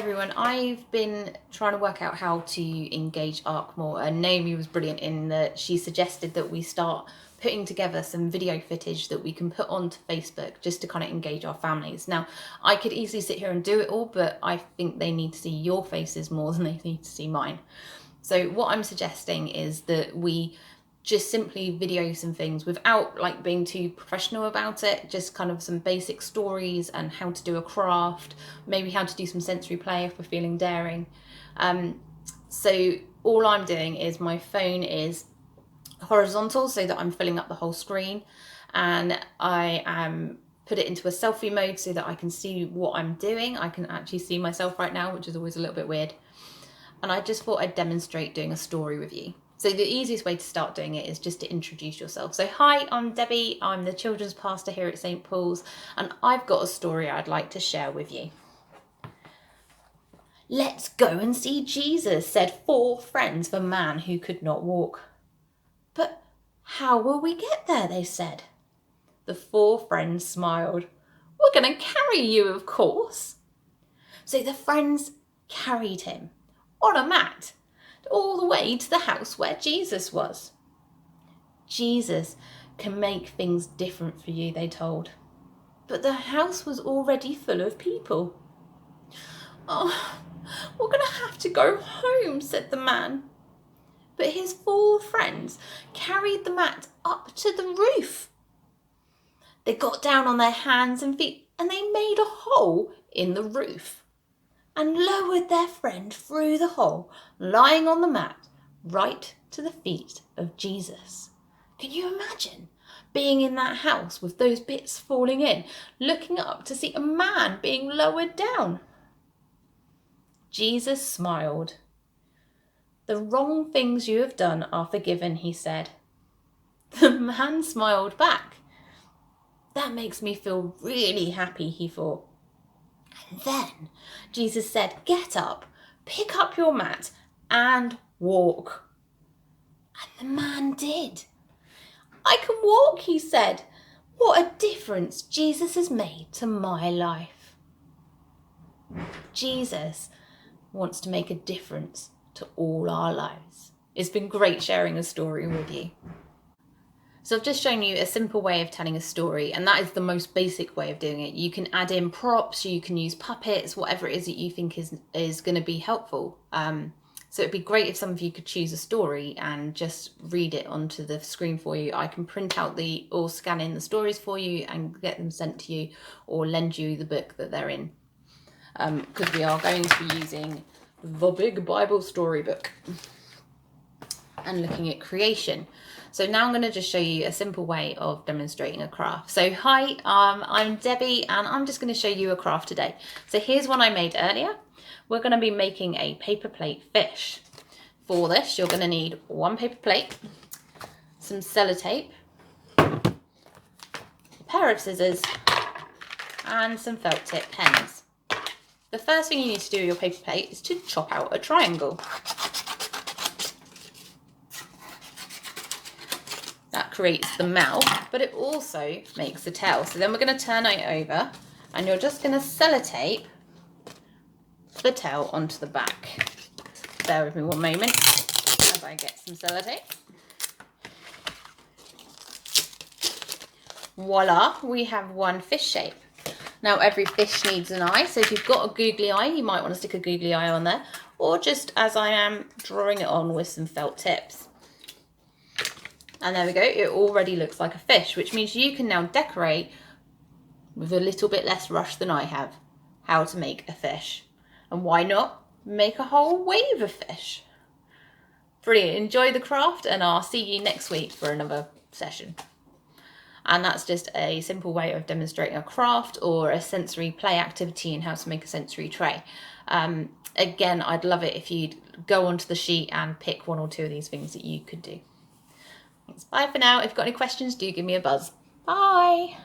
Everyone, I've been trying to work out how to engage ARC more, and Naomi was brilliant in that she suggested that we start putting together some video footage that we can put onto Facebook just to kind of engage our families. Now, I could easily sit here and do it all, but I think they need to see your faces more than they need to see mine. So what I'm suggesting is that we just simply video some things without like being too professional about it, just kind of some basic stories and how to do a craft, maybe how to do some sensory play if we're feeling daring. So all I'm doing is my phone is horizontal so that I'm filling up the whole screen, and I am put it into a selfie mode so that I can see what I'm doing. I can actually see myself right now, which is always a little bit weird. And I just thought I'd demonstrate doing a story with you. So the easiest way to start doing it is just to introduce yourself. So hi, I'm Debbie. I'm the children's pastor here at St. Paul's, and I've got a story I'd like to share with you. Let's go and see Jesus, said 4 friends of a man who could not walk. But how will we get there, they said. The 4 friends smiled. We're going to carry you, of course. So the friends carried him on a mat all the way to the house where Jesus was. Jesus can make things different for you, they told. But the house was already full of people. Oh, we're going to have to go home, said the man. But his 4 friends carried the mat up to the roof. They got down on their hands and feet and they made a hole in the roof and lowered their friend through the hole, lying on the mat, right to the feet of Jesus. Can you imagine being in that house with those bits falling in, looking up to see a man being lowered down? Jesus smiled. The wrong things you have done are forgiven, he said. The man smiled back. That makes me feel really happy, he thought. And then Jesus said, get up, pick up your mat and walk. And the man did. I can walk, he said. What a difference Jesus has made to my life. Jesus wants to make a difference to all our lives. It's been great sharing a story with you. So I've just shown you a simple way of telling a story, and that is the most basic way of doing it. You can add in props, you can use puppets, whatever it is that you think is going to be helpful. So it'd be great if some of you could choose a story and just read it onto the screen for you. I can print out or scan in the stories for you and get them sent to you, or lend you the book that they're in. Because we are going to be using the Big Bible Storybook and looking at creation. So now I'm going to just show you a simple way of demonstrating a craft. So hi, I'm Debbie and I'm just going to show you a craft today. So here's one I made earlier. We're going to be making a paper plate fish. For this, you're going to need 1 paper plate, some sellotape, a pair of scissors, and some felt tip pens. The first thing you need to do with your paper plate is to chop out a triangle. That creates the mouth, but it also makes the tail. So then we're going to turn it over and you're just going to sellotape the tail onto the back. Bear with me one moment as I get some sellotape. Voila, we have one fish shape. Now every fish needs an eye, so if you've got a googly eye, you might want to stick a googly eye on there, or just as I am, drawing it on with some felt tips. And there we go, it already looks like a fish, which means you can now decorate with a little bit less rush than I have how to make a fish. And why not make a whole wave of fish? Brilliant, enjoy the craft and I'll see you next week for another session. And that's just a simple way of demonstrating a craft or a sensory play activity and how to make a sensory tray. Again, I'd love it if you'd go onto the sheet and pick 1 or 2 of these things that you could do. Thanks. Bye for now. If you've got any questions, do give me a buzz. Bye.